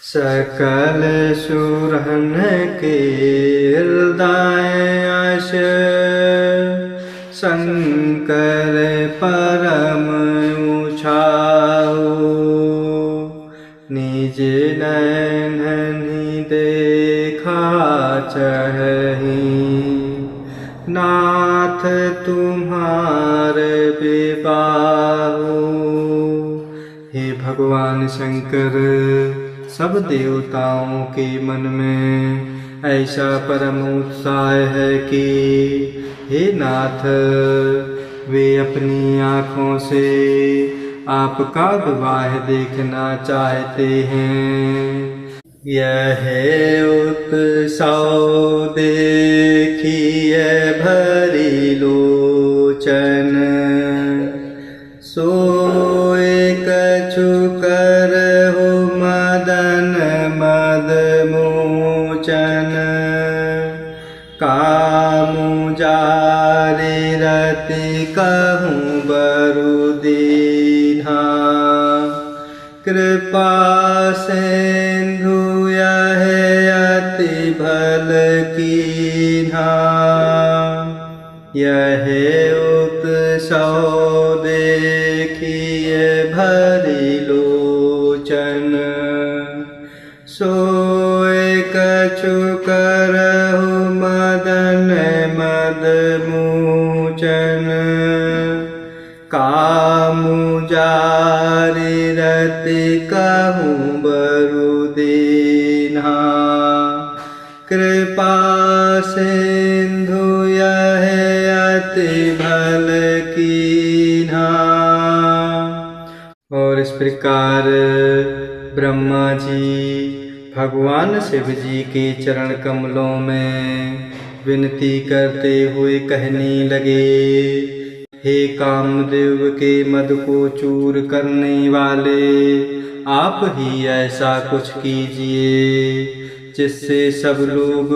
सकल सुरन के हृदय आश शंकर परम ऊंचाओ। निज नैनहि देखा चहहि नाथ तुम्हार विबाहु। हे भगवान शंकर, सब देवताओं के मन में ऐसा परम उत्साह है कि हे नाथ, वे अपनी आँखों से आपका विवाह देखना चाहते हैं। यह उत्सव देखिए भरी लोचन, सोए कछु करहु मदन मद मोचन। कामु जारि रति कहूँ बरु दीन्हा, कृपा सिंधु यह अति भल कीन्हा। यह उत्सव देखिए भरी लोचन, सोए कछु करहु मदन मद मोचन। कामु जारि रति कहूँ बरु दीन्हा, कृपा सिंधु यह अति भल कीन्हा। और इस प्रकार ब्रह्मा जी भगवान शिव जी के चरण कमलों में विनती करते हुए कहने लगे, हे कामदेव के मद को चूर करने वाले, आप ही ऐसा कुछ कीजिए जिससे सब लोग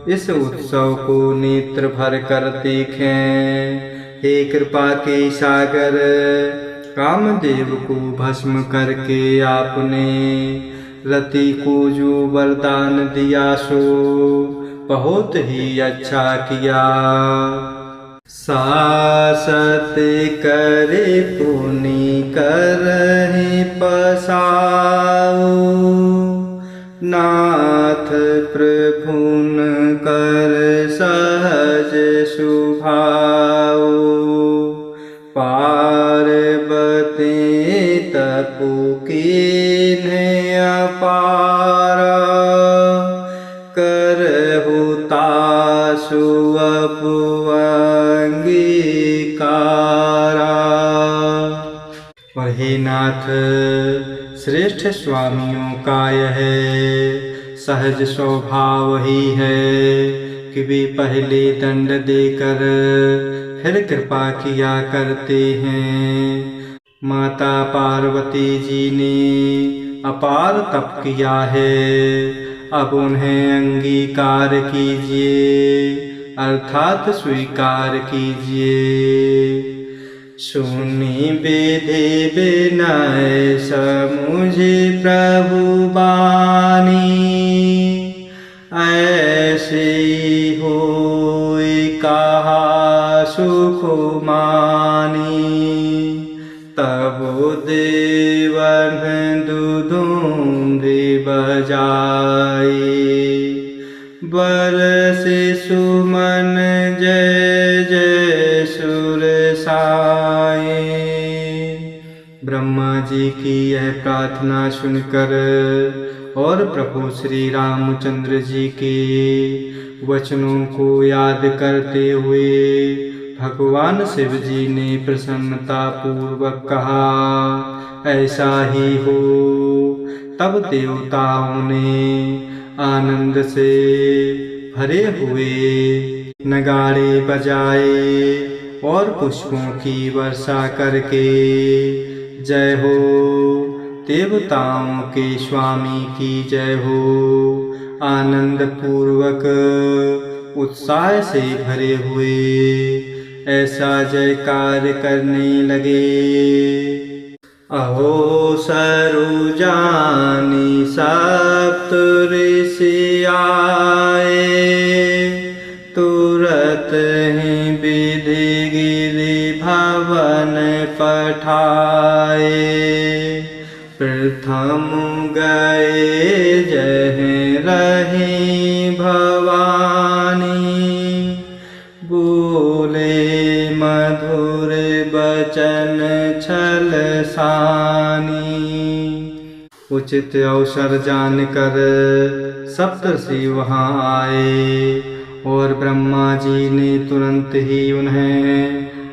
इस उत्सव को नेत्र भर कर देखें। हे कृपा के सागर, कामदेव को भस्म करके आपने रति को जो वरदान दिया सो बहुत ही अच्छा किया। सासत करे पुनि करहि पसाओ, नाथ प्रभुन कर सहज सुभाओ। पार्वती तपु कीन्हे अपारा, करहु तासु अपुअंगीकारा। और हे नाथ, श्रेष्ठ स्वामियों का यह सहज स्वभाव ही है कि वे पहले दंड देकर फिर कृपा किया करते हैं। माता पार्वती जी ने अपार तप किया है, अब उन्हें अंगीकार कीजिए अर्थात स्वीकार कीजिए। सुनी विधि विनय समुझि प्रभु बानी, ऐसे होई कहा सुख मानी। तब देवन दुदुम्भी बजाई, बरसे सुमन जय जय सुर साई। ब्रह्मा जी की यह प्रार्थना सुनकर और प्रभु श्री रामचंद्र जी के वचनों को याद करते हुए भगवान शिव जी ने प्रसन्नता पूर्वक कहा, ऐसा ही हो। तब देवताओं ने आनंद से भरे हुए नगाड़े बजाए और पुष्पों की वर्षा करके जय हो देवताओं के स्वामी की जय हो आनंद पूर्वक उत्साह से भरे हुए ऐसा जयकार करने लगे। अहो सरुजानी ऋषि आए, तुरत ही विधि गिरि भवन पठाए। प्रथम गए जहीं रही भवानी, बोले मधुर बचन छल सानी। उचित अवसर जानकर सप्तर्षि वहाँ आए, और ब्रह्मा जी ने तुरंत ही उन्हें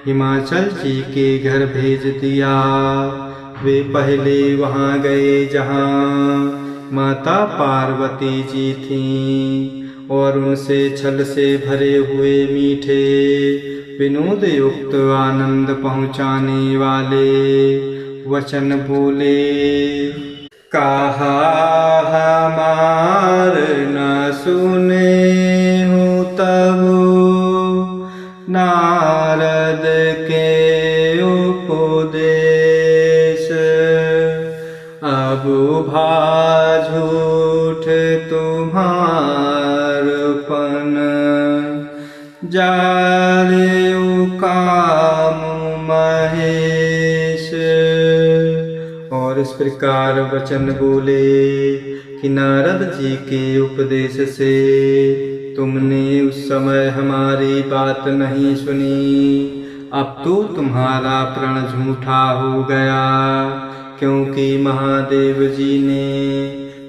हिमाचल जी के घर भेज दिया। वे पहले वहाँ गए जहाँ माता पार्वती जी थीं, और उनसे छल से भरे हुए मीठे विनोद युक्त आनंद पहुँचाने वाले वचन बोले। कहा हमार न सुने हो तब, नारद के उपदेश। अब भा झूठ तुम्हारपन, जालियु काम महेश। और इस प्रकार वचन बोले कि नारद जी के उपदेश से तुमने उस समय हमारी बात नहीं सुनी, अब तो तुम्हारा प्रण झूठा हो गया, क्योंकि महादेव जी ने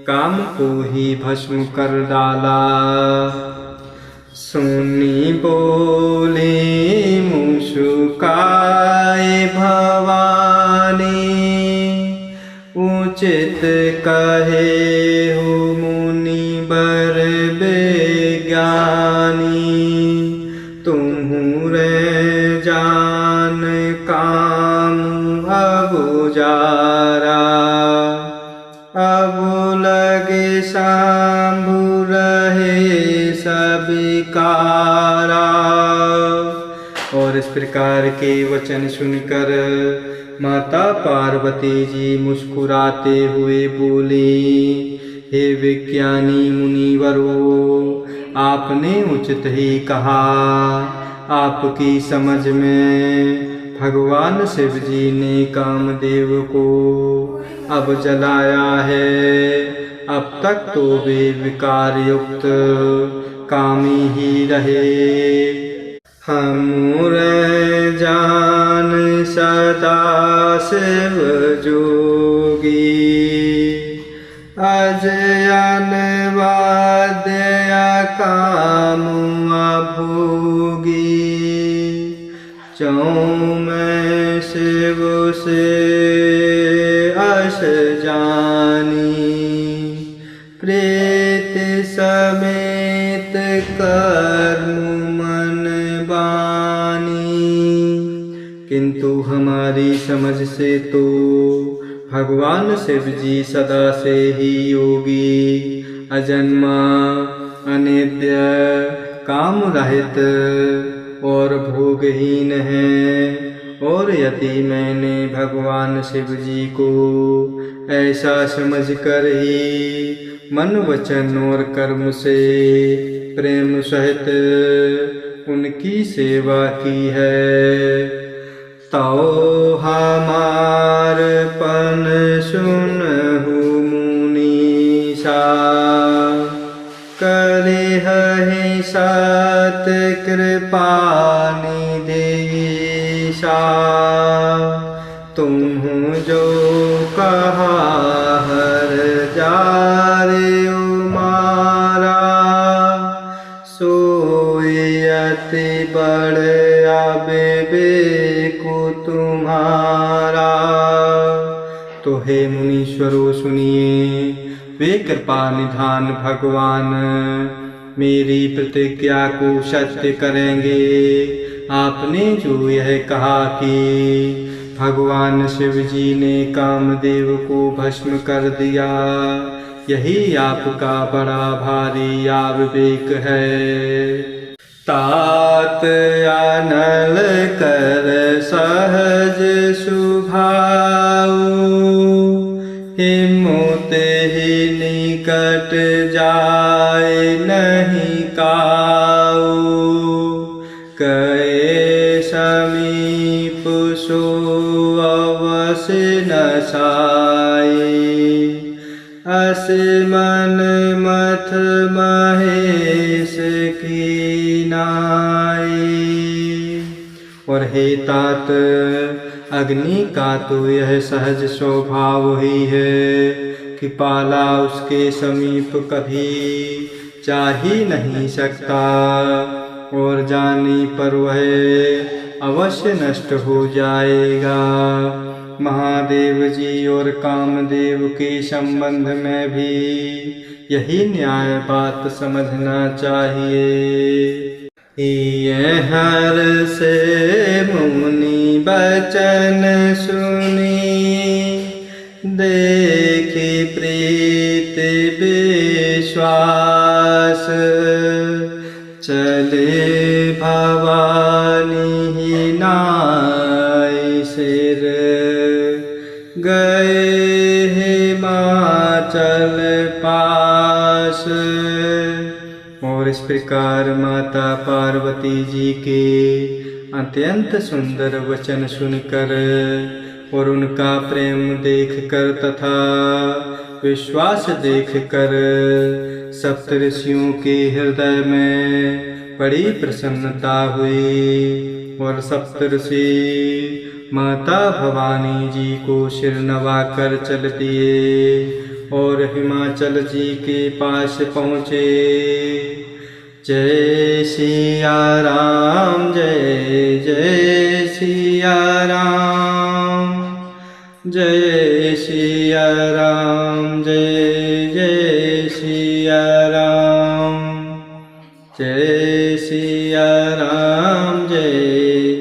काम को ही भस्म कर डाला। सुनी बोले मुस्काए भवानी, उचित कहे हो मुनि बर बेज्ञानी। तुम्हरे जान काम अब जारा, अब लगे शांभु रहे सबिकारा। और इस प्रकार के वचन सुनकर माता पार्वती जी मुस्कुराते हुए बोली, हे विज्ञानी मुनिवरों, आपने उचित ही कहा। आपकी समझ में भगवान शिव जी ने कामदेव को अब जलाया है। अब तक तो वे विकार युक्त कामी ही रहे। हमरे जान सदा शिव जोगी, अजयन वाद्य काम भोगी। चौं मैं शिव से अस जानी, प्रेत समेत कर्म मन बानी। किंतु हमारी समझ से तो भगवान शिव जी सदा से ही योगी, अजन्मा, अनित्य, काम रहित और भोगहीन है। और यदि मैंने भगवान शिव जी को ऐसा समझकर ही मन वचन और कर्म से प्रेम सहित उनकी सेवा की है, तो हमार पन सुनहु मुनीसा। करे है सत कृपा निदेशा, तुम जो कहा हर जारे मारा। सोयति बड़ बेको तुम्हारा। तो हे मुनीश्वरों सुनिए, वे कृपा निधान भगवान मेरी प्रतिज्ञा को सत्य करेंगे। आपने जो यह कहा कि भगवान शिव जी ने कामदेव को भस्म कर दिया, यही आपका बड़ा भारी आविवेक है। तात अनल कर सहज सुभाऊ, हिमुत ही निकट जाए नहीं काऊ, कए समीप सो अवस न साई, अस मन मथ महेश की नाई। और हे तात, अग्नि का तो यह सहज स्वभाव ही है कि पाला उसके समीप कभी जा ही नहीं सकता, और जाने पर वह अवश्य नष्ट हो जाएगा। महादेव जी और कामदेव के संबंध में भी यही न्याय बात समझना चाहिए। ये हर से मुनि बचन सुनी, देखी प्रीत विश्वास, चले भवानी ही नाई सिर, गए हिमाचल पास। और इस प्रकार माता पार्वती जी के अत्यंत सुंदर वचन सुनकर और उनका प्रेम देखकर तथा विश्वास देखकर सप्तऋषियों के हृदय में बड़ी प्रसन्नता हुई, और सप्तऋषि माता भवानी जी को सिर नवाकर चल दिए और हिमाचल जी के पास पहुँचे। जय सिया राम, जय जय सिया राम, जय सिया राम, जय जय सिया राम, जय सिया राम, जय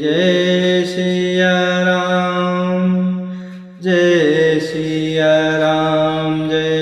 जय सिया राम, जय सिया राम, जय